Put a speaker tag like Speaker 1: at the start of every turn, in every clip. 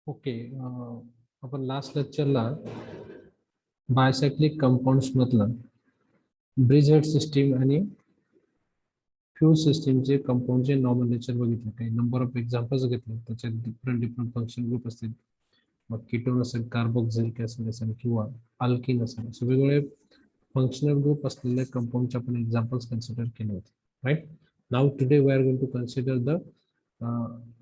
Speaker 1: Okay. आपण last लेक्चरला बायसायक्लिक compounds मधलं bridge head system आणि फ्यूज सिस्टीमचे कंपाऊंडचे नॉर्मल नेचर बघितलं. काही नंबर ऑफ एक्झाम्पल्स घेतले, त्याच्यात डिफरंट फंक्शन ग्रुप असतील. मग कीटोन असेल, कार्बोक्सिलिक ऍसिड असेल किंवा अल्किन असेल, असे वेगवेगळे फंक्शनल ग्रुप असलेल्या कंपाऊंडचे आपण एक्झाम्पल्स कन्सिडर केले होते. Right. Now today we are going to consider the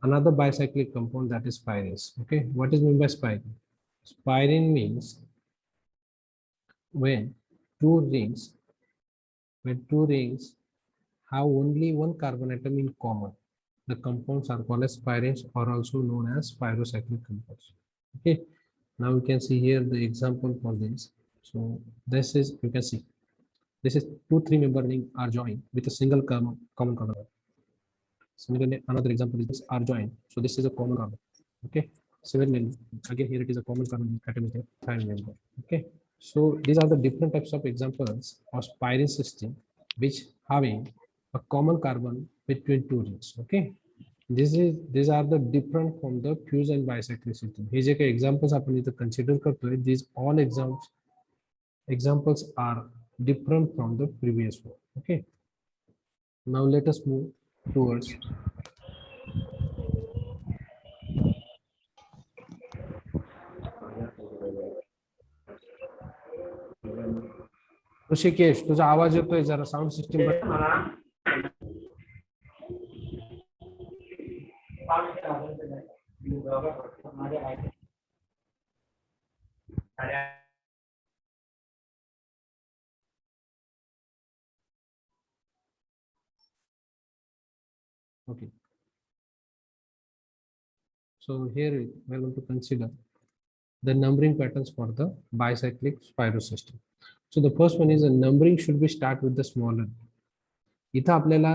Speaker 1: another bicyclic compound, that is spirins. Okay, what is meant by spirin? Spirin means when two rings two rings have only one carbon atom in common, the compounds are called as spirins, or also known as pyrocyclic compounds. Okay, now you can see here the example for this. So this is, you can see, this is two three member ring are joined with a single common carbon. Similarly, another example is this are joined. So this is a common carbon. Okay. Similarly, again here it is a common carbon atom is a prime member. Okay. So these are the different types of examples of spirin system which having a common carbon between two rings. Okay. These are the different from the fuse and bicyclic system. हे जे काही examples आपण इथे consider करतोय, these all examples are different from the previous one. Okay. Now let us move towards Rishikesh. तुझा आवाज येतोय, जरा sound system. Okay. So here we are going to consider the numbering patterns for the bicyclic spiral system. So the first one is a numbering should be start with the smaller. इथं आपल्याला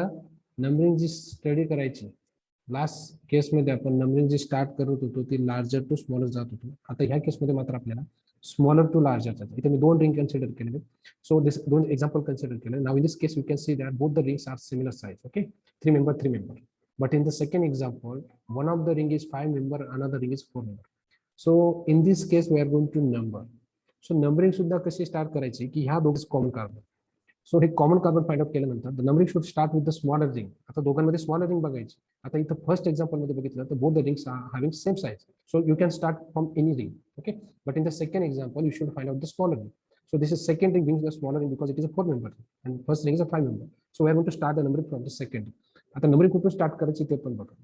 Speaker 1: numbering जी study करायची, last केसमध्ये आपण numbering जी start करत होतो ती larger to smaller जात होतो. आता ह्या केसमध्ये मात्र आपल्याला स्मॉलर टू लार्जर जातं. इथे मी दोन रिंग कन्सिडर केलेले. सो दिस दोन एक्झाम्पल कन्सिडर केले. Now in this case you can see that both the rings are similar size. Okay, 3 member. But in the second example, one of the ring is 5 member, another ring is 4 member. So in this case we are going to number. So numbering सुद्धा कशी start करायची की ह्या दोघे common carbon. So हे common carbon find out केल्यानंतर the numbering should start with the smaller ring. आता दोघांमध्ये स्मॉलर रिंग बघायची. आता इथं फर्स्ट एक्झाम्पल मध्ये बघितलं तर both the rings are having same size. So you can start from any ring. Okay, but in the second example you should find out the smaller ring. So this is second ring being the smaller ring because it is a 4 member and first ring is a 5 member. So we are going to start the numbering from the second ring. आता numbering कुठून start करायची ते पण बघा.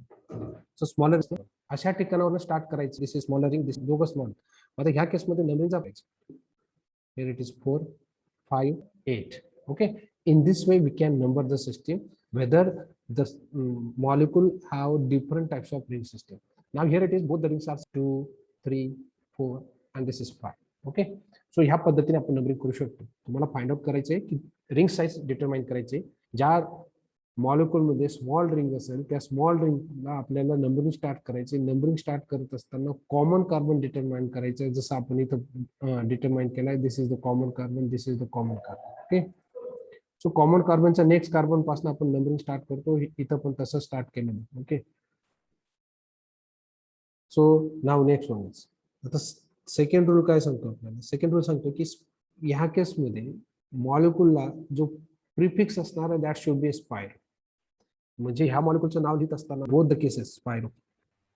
Speaker 1: So smaller अशा ठिकाणावर start करायचं. दिस is smaller ring, दिस दोघं स्मॉल. आता ह्या केसमध्ये नंबरिंग जायचं. Here it is 4, 5, 8. Okay, in this way we can number the system whether the molecule have different types of ring system. Now here it is both the rings are 2, 3, 4 and this is 5. Okay, so ह्या पद्धतीने आपण numbering करू शकतो. तुम्हाला find out करायचे की ring size determine करायचे. ज्या मॉलिक्यूल मध्ये स्मॉल रिंग असेल त्या स्मॉल रिंगला आपल्याला नंबरिंग स्टार्ट करायचे. नंबरिंग स्टार्ट करत असताना कॉमन कार्बन डिटरमाइन करायचं, जसं आपण इथं डिटरमाइन केलाय. This is the common carbon, this is the common carbon. Okay, so common कार्बनच्या नेक्स्ट कार्बन पासून आपण नंबरिंग स्टार्ट करतो. इथं पण तसं स्टार्ट केलं. ओके, सो नाव नेक्स्ट वन. आता सेकंड रूल काय सांगतो आपल्याला? सेकंड रूल सांगतो की ह्या केसमध्ये मॉलिक्यूलला जो प्रिफिक्स असणार दॅट शुड बी स्पायर. म्हणजे ह्या मॉलिक्यूलचं नाव लिहित असताना both the cases spiro.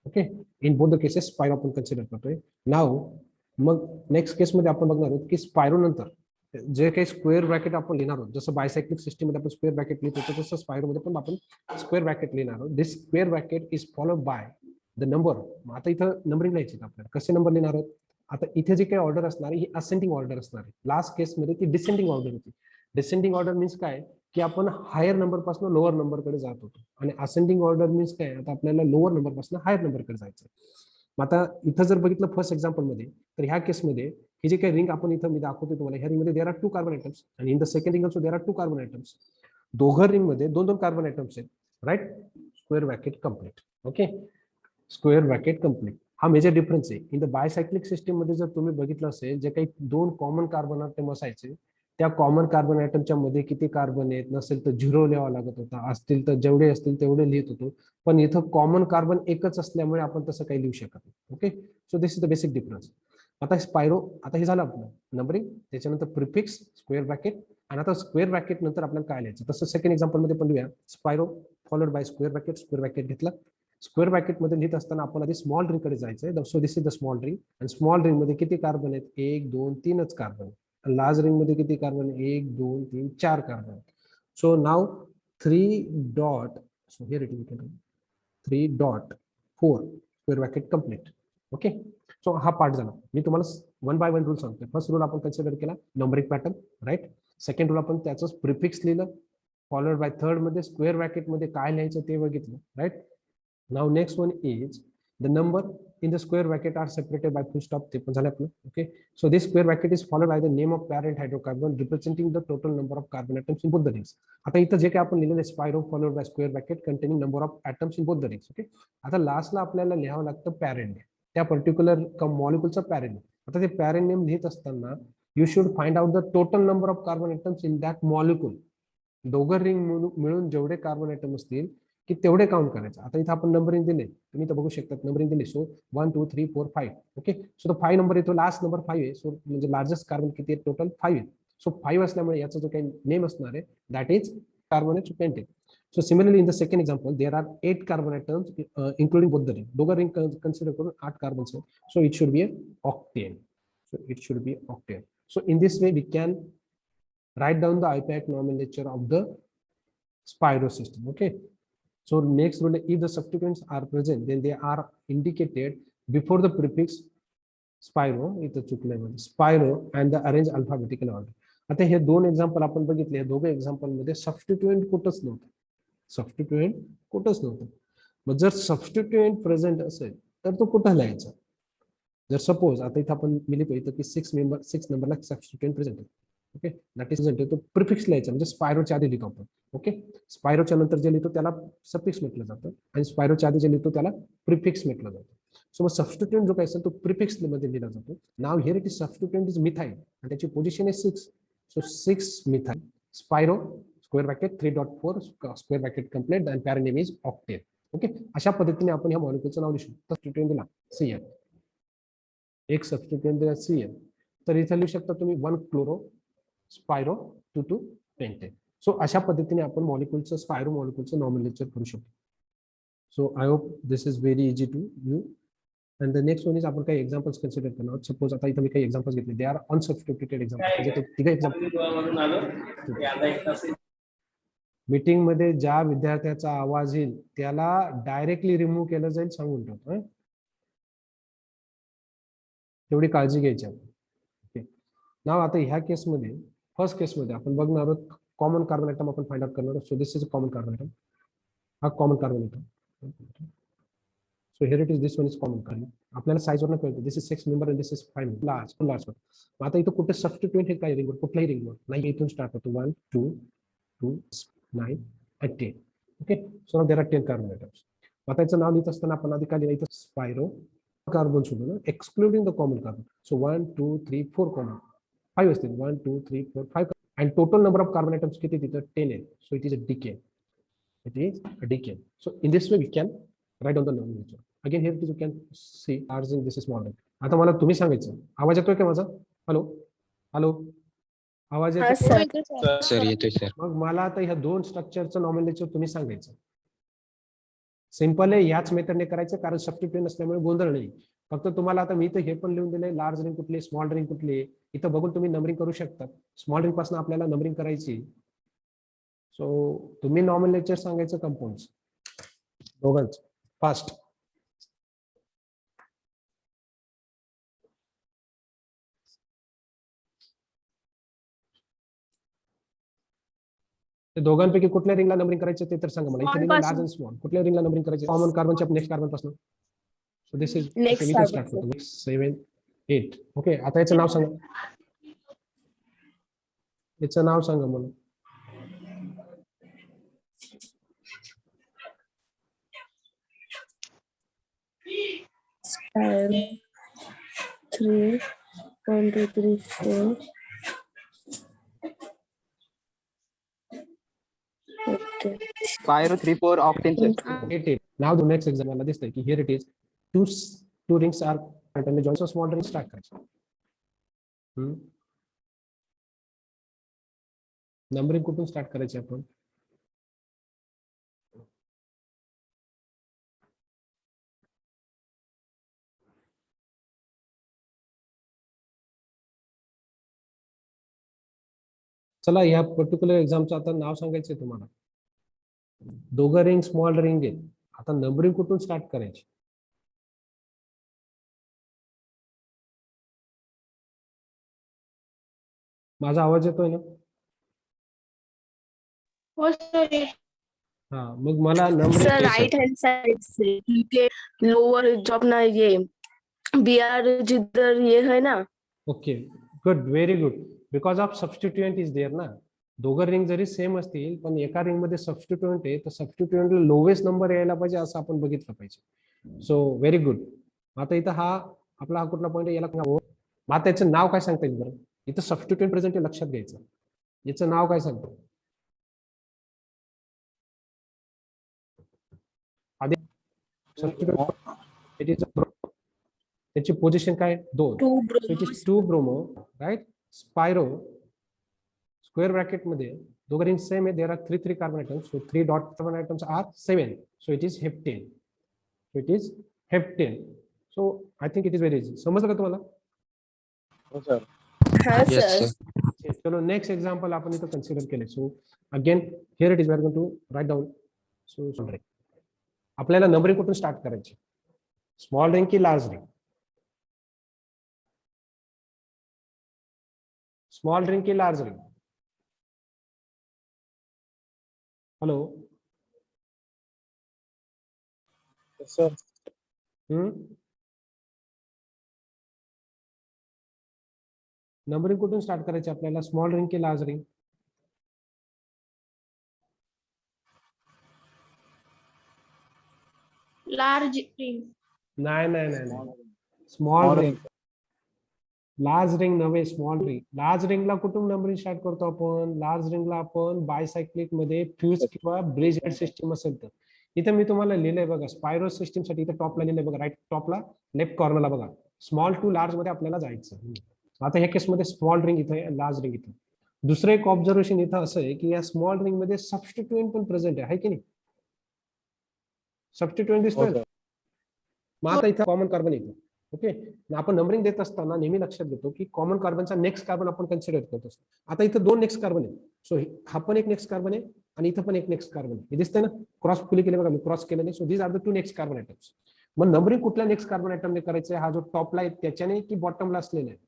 Speaker 1: Okay, in both the cases spiro आपण कन्सिडर करतोय. नाव मग नेक्स्ट केसमध्ये आपण बघणार आहोत की स्पायरो नंतर जे काही स्क्वेअर ब्रॅकेट आपण लिहिणार आहोत, जसं बायसायक्लिक सिस्टीम मध्ये आपण स्क्वेअर ब्रॅकेट लिहित होतो तसं स्पायरो मध्ये पण आपण स्क्वेअर ब्रॅकेट लिहिणार आहोत. This square bracket is followed by the number. आता इथं नंबरिंग लिहायची आपल्याला. कसे नंबर लिहिणार आहोत? आता इथे जे काही ऑर्डर असणार आहे ही असेंडिंग ऑर्डर असणार आहे. लास्ट केसमध्ये ती डिसेंडिंग ऑर्डर होती. डिसेंडिंग ऑर्डर मीन्स काय की आपण हायर नंबर पासून लोअर नंबर कडे जात होतो. आणि असेंडिंग ऑर्डर मीन्स काय, आता आपल्याला लोअर नंबर पासून हायर नंबर कडे जायचं. आता इथं जर बघितलं फर्स्ट एक्झाम्पल मध्ये, तर ह्या केसमध्ये ही जे काही रिंग आपण इथं मी दाखवतो तुम्हाला, ह्या रिंग मध्ये देर आर 2 कार्बन आयटम्स आणि in the second ring also there are 2 carbon atoms. दोघं रिंग मध्ये 2-2 कार्बन आयटम्स आहेत. Right, square bracket complete. Okay, square bracket complete. हा मेजर डिफरन्स आहे. इन द बायसायक्लिक सिस्टीम मध्ये जर तुम्ही बघितलं असेल, जे काही 2 कॉमन कार्बन आयटम असायचे त्या कॉमन कार्बन ऍटमच्या मध्ये किती कार्बन आहेत, नसेल तर 0 लिहावा लागत होता, असतील तर जेवढे असतील तेवढे लिहित होतो. पण इथं कॉमन कार्बन एकच असल्यामुळे आपण तसं काही लिहू शकत नाही. Okay, so this is the basic difference. आता स्पायरो, आता हे झालं आपलं नंबरिंग, त्याच्यानंतर प्रिफिक्स, स्क्वेअर ब्रॅकेट, आणि आता स्क्वेअर ब्रॅकेट नंतर आपल्याला काय लिहायचं, तसं सेकंड एक्झाम्पल मध्ये पण लिहूया. Spiro followed by square bracket, square bracket घेतला. स्क्वेअर ब्रॅकेट मध्ये लिहित असताना आपण आधी स्मॉल रिंग कडे जायचंय. So this is the small ring, आणि स्मॉल रिंग मध्ये किती कार्बन आहेत, 1 2 3च कार्बन. लार्ज रिंग मध्ये किती carbon, 1 2 3 4 carbon. So now 3 dot, so here it is 3 dot 4 square bracket complete. Okay, so हा पार्ट झाला. मी तुम्हाला वन बाय वन रूल सांगतो. फर्स्ट रूल आपण कन्सिडर केला numbering pattern, right. Second rule आपण त्याच प्रिफिक्स लिहिलं, फॉलोड बाय थर्ड मध्ये स्क्वेअर ब्रॅकेट मध्ये काय लिहायचं ते बघितलं, right. Now next one is the number in the square bracket are separated by full stop. ते पण झालं आपलं. Okay, so this square bracket is followed by the name of parent hydrocarbon representing the total number of carbon atoms in both the rings. आता इथं जे काही आपण लिहिलेलं आहे spiro followed by square bracket containing number of atoms in both the rings. Okay, आता लास्टला आपल्याला लिहावं लागतं पॅरेंट नेम, त्या पर्टिक्युलर मॉलिक्युलचा पॅरेंट नेम. आता ते पॅरेंट नेम लिहित असताना you should find out the total number of carbon atoms in that molecule. दोघं रिंग मिळून जेवढे कार्बन ॲटम असतील की तेवढे काउंट करायचं. आता इथं आपण नंबरिंग दिले, तुम्ही तर बघू शकता नंबरिंग दिली. सो 1 2 3 4 5. ओके, सो तो 5 नंबर येतो, लास्ट नंबर 5 आहे. सो म्हणजे लार्जेस्ट कार्बन किती आहे, टोटल 5 आहे. सो 5 असल्यामुळे याचा जो काही नेम असणार आहे that is carbonate pentane. So similarly in the second example there are 8 carbon atoms including both the ring. दोघं रिंग कन्सिडर करून 8 कार्बन्स आहेत. So it should be a octane. So it should be octane. So in this way we can write down the IUPAC nomenclature of the Spiro system. Okay, so next rule, if the substituents are present then they are indicated before the prefix Spiro, इथं चुकलंय म्हणजे Spiro and the arrange alphabetical order. आता हे दोन example आपण बघितले, दोघे example मध्ये सबस्टिट्यूएंट कुठंच नव्हतं, सबस्टिट्यूएंट कुठंच नव्हतं. मग जर सबस्टिट्यूएंट प्रेझेंट असेल तर तो कुठं लिहायचा. जर सपोज आता इथं आपण मी लिहितो इथं की 6 नंबरला सबस्टिट्यूएंट प्रेझेंट आहे. ओके, दॅट इज तो प्रिफिक्स लिहायचा, म्हणजे स्पायरोच्या आधी लिहितो आपण. ओके, स्पायरोच्या नंतर जे लिहितो त्याला सफिक्स म्हटलं जातं, आणि स्पायरोच्या आधी जे लिहितो त्याला प्रिफिक्स म्हटलं जातं. सो मग सबस्टिट्यूएंट जो काय असेल तो प्रिफिक्स मध्ये लिहिला जातो. नाव here it is substituent is methyl, आणि त्याची पोझिशन आहे 6. So 6 methyl spiro square bracket 3.4 square bracket complete, and parent name is octane. Okay, अशा पद्धतीने आपण ह्या मॉलिक्यूलचं नाव लिहू शकतो. सबस्टिट्यूएंट दिला CN, एक सबस्टिट्यूएंट दिला CN, तर इथे लिहू शकता तुम्ही 1 क्लोरो स्पायरो 2 पेंटेन. सो अशा पद्धतीने आपण मॉलिक्यूलचं स्पायरो मॉलिक्यूलचं नॉमेनक्लेचर करू शकतो. So I hope this is very easy to you. And the next one is आपण काही एक्झाम्पल्स कन्सिडर करणार. सपोज आता इथे मी काही एक्झाम्पल्स घेतले, दे आर अनसबस्टिट्यूटेड एक्झाम्पल. म्हणजे तिघे एक्झाम्पल मीटिंग मध्ये ज्या विद्यार्थ्याचा आवाज येईल त्याला डायरेक्टली रिमूव्ह केलं जाईल सांगून ठेवतो. तेवढी काळजी घ्यायची आहे. ओके, नाव आता ह्या केसमध्ये फर्स्ट केसमध्ये आपण बघणार आहोत कॉमन कार्बन ॲटम आपण फाइंड आउट करणार आहोत. So this is common carbon atom, हा common carbon atom. So here it is this one is common carbon. आपल्याला साईज वरनं कळतं this is 6 member and this is 5 member, large. मग आता इथं कुठे सबस्टिट्यूएंट हे काय रिंगवर, कुठल्याही रिंगवर नाही, इथून स्टार्ट होतो 1 2 2 9 and 10. Okay, so there are 10 carbon atoms. आता याचं नाव लिहित असताना आपण आधी काय लिहायचं, स्पायरो कार्बन सोडून excluding the common carbon. So 1 2 3 4 common 5 असतील, 1 2 3 4 5, and total number of carbon atoms किती तिथं 10 आहे. So it is a decane. It is a decane. So in this way we can write down the nomenclature. Again here you can see ours in this is small. आता मला तुम्ही सांगायचं, आवाज येतोय का माझा? हॅलो हॅलो, आवाज येतोय
Speaker 2: सर? येतोय सर.
Speaker 1: मग मला आता ह्या दोन स्ट्रक्चरचं नॉमेनक्लेचर तुम्ही सांगायचं. सिंपल आहे, याच मेथडने करायचं, कारण सबस्टिट्यूएंट असल्यामुळे गोंधळ नाही. फक्त तुम्हाला आता मी तर हे पण लिहून दिलंय, लार्ज रिंग कुठली, स्मॉल रिंग कुठली, इथं बघून तुम्ही नंबरिंग करू शकता. स्मॉल रिंग पासून आपल्याला नंबरिंग करायची. सो तुम्ही नॉमेनक्लेचर सांगायचं कंपाऊंड्स दोघांच फास्ट. दोघांपैकी कुठल्या रिंगला नंबरिंग करायचं ते तर सांगा मला. इथे लार्ज आणि स्मॉल कुठल्या रिंगला नंबरिंग करायचं, कॉमन कार्बनच्या नेक्स्ट कार्बन पासून. सो दिस इज स्टार्ट करतो 7 8. ओके, आता याचं नाव सांगा, याचं नाव सांगा मला.
Speaker 3: Spiro 3 1 2 3 4
Speaker 2: Pyro 3-4 octane system.
Speaker 1: 8. Now the next example मला दिसतंय की here it is two rings are and join so small ring start करायचं. नंबरिंग कुठून स्टार्ट करायची आपण? चला या पर्टिक्युलर एक्झामचं आता नाव सांगायचंय तुम्हाला. दोघं रिंग स्मॉल रिंग आहे. आता नंबरिंग कुठून स्टार्ट करायची? माझा आवाज येतोय ना?
Speaker 3: हो सर.
Speaker 1: हा मग मला numbering
Speaker 4: sir right hand side से क्योंकि लोअर जो अपना ये BR जिधर ये है ना.
Speaker 1: Okay good very good because of substituent is there ना. दोघं रिंग जरी सेम असतील पण एका रिंग मध्ये सबस्टिट्युएंट आहे तर सबस्टिट्युएंटला लोवेस्ट नंबर यायला पाहिजे असं आपण बघितलं पाहिजे. So very good. आता इथं हा आपला हा कुठला पॉईंट आहे याला मग त्याचं नाव काय सांगता येईल बरं? इथं सबस्टिट्युएंट प्रेझेंट आहे लक्षात घ्यायचं. याचं नाव काय सांगतो? आधी त्याची पोझिशन काय? 2. 2 bromo right. Spiro square bracket मध्ये दोघं रिंग सेम आहे. There are 3 carbon atoms. So 3 dot carbon atoms are 7. So it is heptane. So I think it is very easy. समजलं का तुम्हाला?
Speaker 2: हो सर.
Speaker 4: हाँ सर.
Speaker 1: चलो नेक्स्ट एक्झाम्पल आपण इथं कन्सिडर केले. So again here it is we are going to write down. So आपल्याला नंबरिंग कुठून स्टार्ट करायची? स्मॉल रिंग की लार्ज रिंग? स्मॉल रिंग की large ring? Hello
Speaker 2: sir.
Speaker 1: Numbering कुठून स्टार्ट करायची आपल्याला? स्मॉल रिंग की लार्ज रिंग?
Speaker 3: Large ring.
Speaker 1: नाही स्मॉल रिंग. लार्ज रिंग नव्हे स्मॉल रिंग. लार्ज रिंगला कुठून नंबरिंग स्टार्ट करतो आपण? लार्ज रिंगला आपण बायसायक्लिक मध्ये फ्यूज किंवा ब्रिज हेड सिस्टीम असेल तर. इथे मी तुम्हाला लिहिलंय बघा स्पायरो सिस्टीम साठी. इथे टॉपला लिहिलंय बघा राईट टॉपला लेफ्ट कॉर्नरला बघा. स्मॉल टू लार्ज मध्ये आपल्याला जायचं. आता ह्या केसमध्ये स्मॉल रिंग इथे आहे, लार्ज रिंग इथे. दुसरं एक ऑब्झर्वेशन इथं असं आहे की या स्मॉल रिंग मध्ये सबस्टिट्युएंट पण प्रेझेंट आहे की नाही? सबस्टिट्युएंट दिसतोय. मग आता इथं कॉमन कार्बन येतो. ओके. आपण नंबरिंग देत असताना नेहमी लक्षात घेतो की कॉमन कार्बनचा नेक्स्ट कार्बन आपण कन्सिडर करतो. आता इथं 2 नेक्स्ट कार्बन आहे. सो हा पण एक नेक्स्ट कार्बन आहे आणि इथं पण एक नेक्स्ट कार्बन आहे. हे दिसतंय ना? क्रॉस फुली केले बघा मी क्रॉस केलं नाही. So these are the 2 next carbon atoms. मग नंबरिंग कुठल्या नेक्स्ट कार्बन आयटमने करायचं? हा जो टॉपला आहे त्याच्याने की बॉटमला असलेला आहे?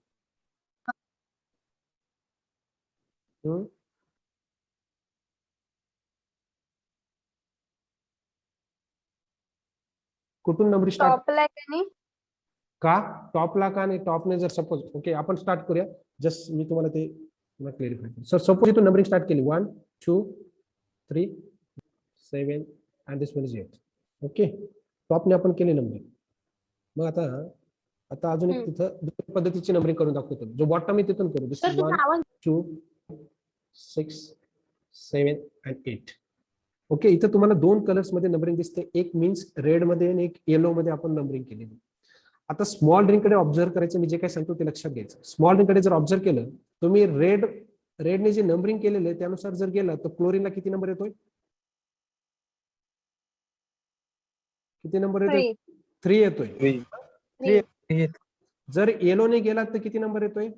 Speaker 1: कुठून नंबरिंग स्टार्ट?
Speaker 4: टॉपला आहे
Speaker 1: का टॉपला का नाही? टॉपने जर सपोज ओके आपण स्टार्ट करूया. जस्ट मी तुम्हाला ते क्लिअरिफाय करतो. सर सपोज इथून नंबरिंग स्टार्ट केली 1 2 3 7 and this one is 8. Okay. टॉपने आपण केली नंबरिंग. मग आता अजून एक तिथं दुसऱ्या पद्धतीची नंबरिंग करून दाखवतो. जो बॉटम आहे तिथून करू. दिस इज 1 2 6 7 अँड 8. ओके. इथं तुम्हाला 2 कलर्स मध्ये नंबरिंग दिसते. एक मीन्स रेड मध्ये आणि एक येलो मध्ये आपण नंबरिंग केलेली. आता स्मॉल रिंग कडे ऑब्झर्व करायचं. मी जे काय सांगतो ते लक्षात घ्यायचं. स्मॉल रिंग कडे जर ऑब्झर्व केलं तुम्ही रेडने जे नंबरिंग केलेलं आहे त्यानुसार जर गेलं तर क्लोरीनला किती नंबर येतोय? किती नंबर येतोय? 3 येतोय. 3. जर येलोने गेला तर किती नंबर येतोय?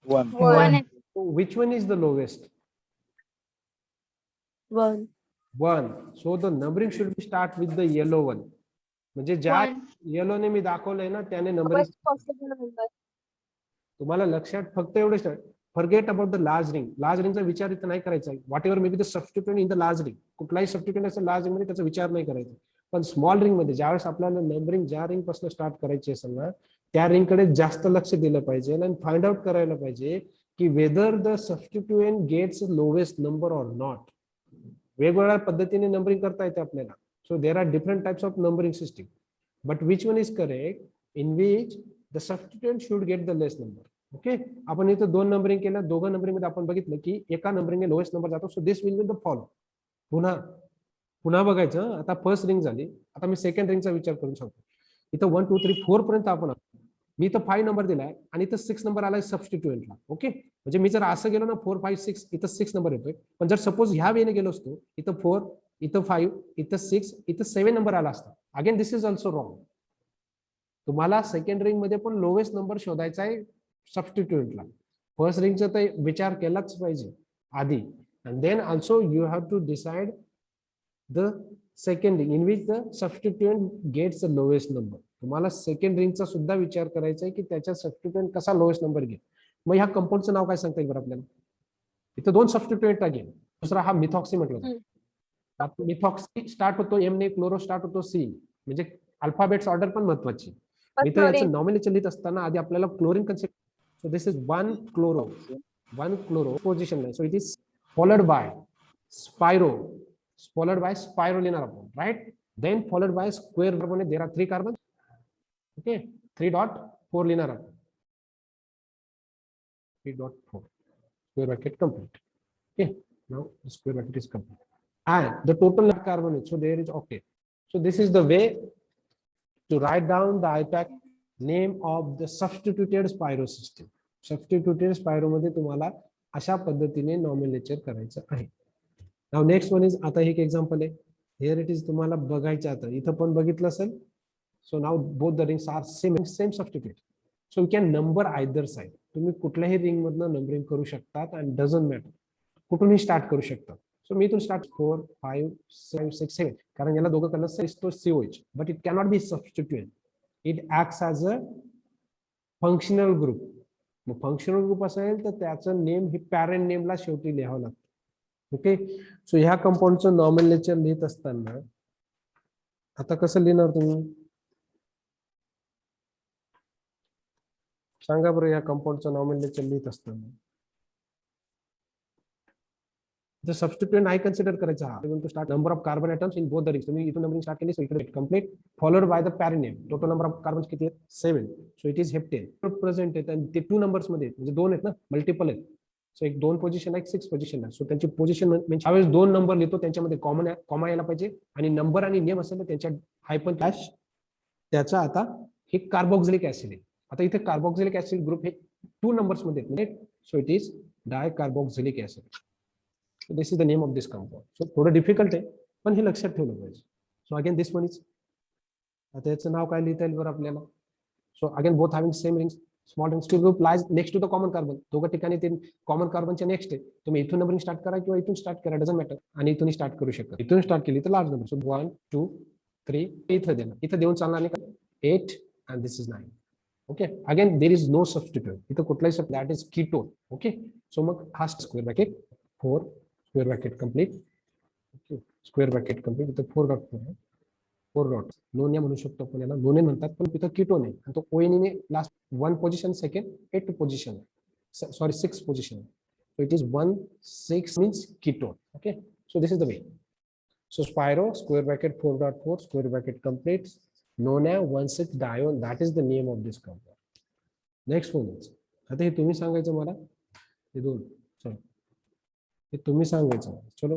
Speaker 2: 1.
Speaker 1: Which one is the lowest? 1. So the numbering should be start with the yellow one. म्हणजे ज्या येलोने मी दाखवलंय ना त्याने नंबरिंग. तुम्हाला लक्षात फक्त एवढंच forget about the large ring. Large रिंगचा विचार इथं नाही करायचा. What ever may be the substituent in the large ring. कुठलाही सबस्टिट्युएंट असेल लार्ज रिंग मध्ये त्याचा विचार नाही करायचा. पण स्मॉल रिंग मध्ये ज्यावेळेस आपल्याला नंबरिंग ज्या रिंग पासून स्टार्ट करायची असेल ना त्या रिंग कडे जास्त लक्ष दिलं पाहिजे आणि फाइंड आउट करायला पाहिजे की whether the substituent gets lowest number or not. वेगवेगळ्या पद्धतीने नंबरिंग करता येते आपल्याला. So there are different types of numbering system. But which one is correct? In which the substituent should get the less number. Okay. आपण इथं 2 numbering केलं. दोघं numbering मध्ये आपण बघितलं की एका नंबरिंगने लोएस्ट नंबर जातो. So this will be the follow. पुन्हा पुन्हा बघायचं. आता फर्स्ट रिंग झाली, आता मी सेकंड रिंगचा विचार करून सांगतो. इथं 1 2 3 4 पर्यंत आपण आलो. मी इथं 5 नंबर दिलाय आणि इथं 6 नंबर आलाय सबस्टिट्युएंटला. ओके, म्हणजे मी जर असं गेलो ना 4 5 6 इथं 6 नंबर येतोय. पण जर सपोज ह्या वेने गेलो असतो, इथं 4 इथं 5 इथं 6 इथं 7 नंबर आला असता. Again this is also wrong. तुम्हाला सेकंड रिंग मध्ये पण लोवेस्ट नंबर शोधायचा आहे सबस्टिट्युएंटला. फर्स्ट रिंगचा तर विचार केलाच पाहिजे आधी. And then also you have to decide the second ring in which the substituent gets the lowest number. तुम्हाला सेकंड रिंगचा सुद्धा विचार करायचा आहे की त्याच्या सबस्टिट्युएंट कसा लोवेस्ट नंबर घेईल. मग ह्या कंपाऊंडचं नाव काय सांगता येईल बरं आपल्याला. इथं 2 सबस्टिट्युएंट घेईल. दुसरा हा मिथॉक्सी म्हटलं. मिथॉक्सी स्टार्ट होतो एम ने, क्लोरो स्टार्ट होतो सी. म्हणजे अल्फाबेट्स ऑर्डर पण महत्वाची. इथं याचं नॉमिनेशन लिहित असताना आधी आपल्याला chlorine concept. So this is 1 chloro position नाही. So it is followed by spiro, followed by spirulina carbon, right? Then followed by square carbon. There are 3 carbons. Okay, 3.4 linear carbon. 3.4 square bracket complete. Okay, now the square bracket is complete. And the total carbon is, so there is, okay. So this is the way to write down the IPAC name of the substituted Spiro system. Substituted Spiro मध्ये तुम्हाला अशा पद्धतीने नॉमिनेचर करायचं आहे. Now next one is, आता एक example आहे. Here it is तुम्हाला बघायचं. आता इथं पण बघितलं असेल. So now both the rings are same substitute. So you can number either side. तुम्ही कुठल्याही रिंग मधनं नंबरिंग करू शकतात अँड डझंट मॅटर, कुठूनही स्टार्ट करू शकतात. सो मी इथून स्टार्ट 4 5 6 7, कारण याला दोघं कलर तो COH, but it cannot be substituent. It acts as a functional group. मग फंक्शनल ग्रुप असेल तर त्याचं नेम हे पॅरेंट नेमला शेवटी लिहावं लागतं. ओके, सो ह्या कंपाऊंडचं नॉमिनेचर लिहित असताना आता कसं लिहिणार तुम्ही सांगा बरं. या कंपाऊंडचं नॉमिनेचर लिहित असताना the substituent I consider करायचा. I want to start number of carbon atoms in both the rings. तुम्ही इथून नंबरिंग स्टार्ट केली, so it complete followed by the parent name. Total number of carbons किती आहेत? 7. So it is heptane. Present आहेत आणि ते 2 numbers मध्ये म्हणजे 2 आहेत ना, मल्टिपल आहेत. सो एक 2 पोझिशन आहे, 6 पोझिशन आहे. सो त्यांची पोझिशन म्हणजे ज्यावेळेस 2 नंबर लिहितो त्यांच्यामध्ये कॉमा यायला पाहिजे आणि नंबर आणि नेम असेल तर त्यांच्या हायपन डॅश. त्याचा आता हे कार्बोक्सिलिक ऍसिड आहे. आता इथे कार्बोक्सिलिक ऍसिड ग्रुप हे 2 नंबर्स मध्ये आहेत. So it is dicarboxylic acid. So this is the name of this compound. So थोडं डिफिकल्ट आहे पण हे लक्षात ठेवलं पाहिजे. So again this one is, आता याचं नाव काय लिहिता येईल बरं आपल्याला. So again both having same rings. Small rings two group lies next to the common carbon. दोघं ठिकाणी ते कॉमन कार्बनच्या नेक्स्ट आहे. तुम्ही इथून नंबरिंग स्टार्ट करा किंवा इथून स्टार्ट करा, डझंट मॅटर. आणि इथून स्टार्ट करू शकता. इथून स्टार्ट केली तर लार्ज नंबर. सो 1 2 3 इथं देणार. इथं देऊन चालणार नाही. 8 and this is 9. Okay, again there is no substitute. इथं कुठलाही sub, that is ketone. Okay, so मग हा square bracket 4 square bracket complete. Okay, square bracket complete. इथं 4.4 आहे. 4 डॉट नोनिया म्हणू शकतो आपण याला. नोने म्हणतात पण तिथं कीटोन आहे आणि तो ONE ने last 1 position, second 8 position, sorry 6 position. So it is 1 6 means ketone. Okay, so this is the way. So spiro square bracket 4.4 square bracket complete. Nonane 1,6 dione, that is the name of this compound. Next one is, आता हे तुम्ही सांगायचं मला. हे दोन sorry हे तुम्ही सांगायचं. चलो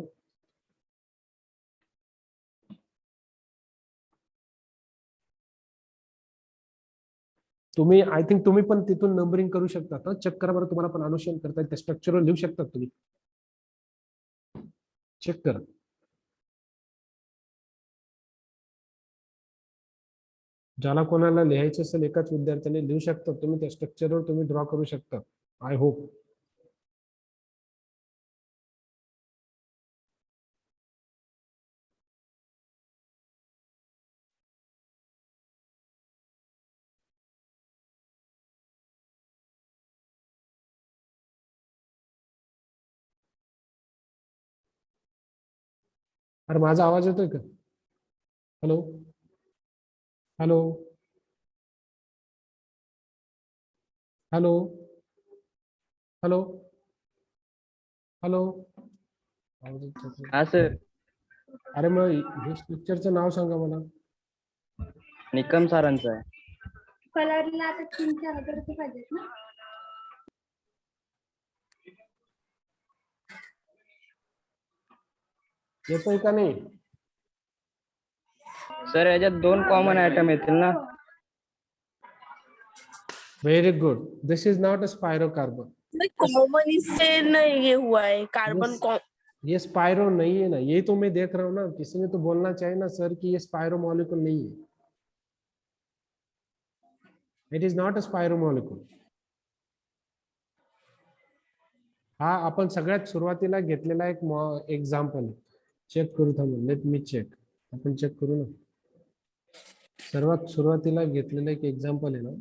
Speaker 1: तुम्ही, आय थिंक तुम्ही पण तिथून नंबरिंग करू शकता. चेक करा बरं, तुम्हाला पण अनुशेन करता येईल. त्या स्ट्रक्चरवर लिहू शकतात तुम्ही. चेक करा. ज्याला कोणाला लिहायचं असेल एकाच विद्यार्थ्याने लिहू शकता तुम्ही. त्या स्ट्रक्चरवर तुम्ही ड्रॉ करू शकता. I hope. अरे माझा आवाज येतोय का? Hello hello hello hello hello.
Speaker 2: हा सर.
Speaker 1: अरे मग हे स्ट्रक्चरचं नाव सांगा मला.
Speaker 2: निकम सरांचं आहे.
Speaker 3: कलरला आता 3-4 हजार रुपये पाहिजेत ना.
Speaker 1: येतोय का नाही?
Speaker 2: सर याच्यात 2 कॉमन आयटम येतील ना?
Speaker 1: Very good. This is not a spirocarbon.
Speaker 4: Common इससे नहीं ये हुआ है कार्बन
Speaker 1: ये स्पायरो नहीं है ना, ये तो मैं देख रहा हूँ ना, किसी ने तो बोलना चाहिए ना सर कि ये स्पायरो मॉलिक्यूल नहीं है. It is not a spiro molecule. हा आपण सगळ्यात सुरुवातीला घेतलेला एक एक्झाम्पल. चेक करू थांबून. Let me check. आपण चेक करू ना. सर्वात सुरुवातीला घेतलेलं एक एक्झाम्पल आहे ना.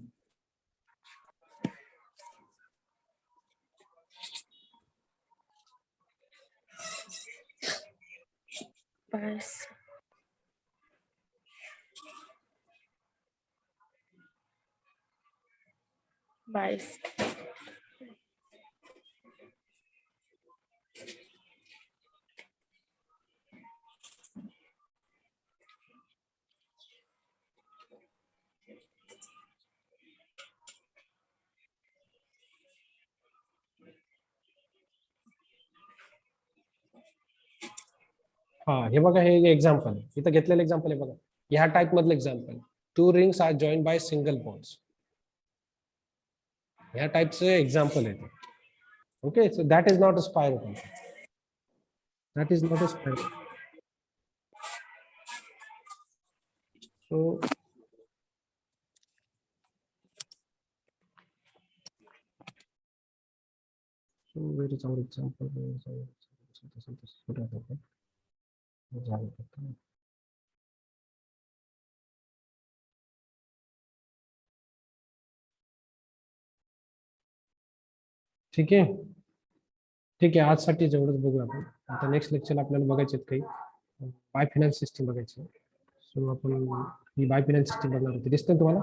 Speaker 4: बस बाईस
Speaker 1: हा हे बघा, हे एक्झाम्पल इथं घेतलेलं एक्झाम्पल आहे बघा. ह्या टाइप मधलं example. 2 rings are joined by single bonds. ह्या टाइपचं एक्झाम्पल आहे. Okay, so that is not a spiro. That is not a spiro. So where is our example? ठीक आहे. ठीक आहे, आजसाठी जेवढंच बघू आपण. आता नेक्स्ट लेक्चर आपल्याला बघायचे काही बाय फायनान्स सिस्टीम बघायची. सो आपण ही बाय फायनान्स सिस्टीम बघणार होती. दिसतंय तुम्हाला?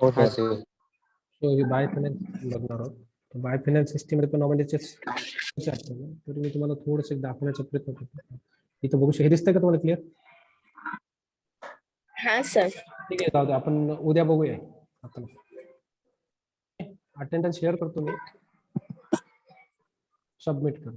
Speaker 2: हो सर.
Speaker 1: सो ही बाय फायनान्स सिस्टीम बघणार आहोत. बाय फायनान्स सिस्टीम मध्ये पण नॉर्मली तर मी तुम्हाला थोडंसं एक दाखवण्याचा प्रयत्न करतो. इथं बघू शकता. हे दिसतंय का तुम्हाला क्लिअर?
Speaker 4: हाँ सर.
Speaker 1: ठीक आहे, जाऊ दे, आपण उद्या बघूया. आता अटेंडन्स शेअर करतो मी. सबमिट कर.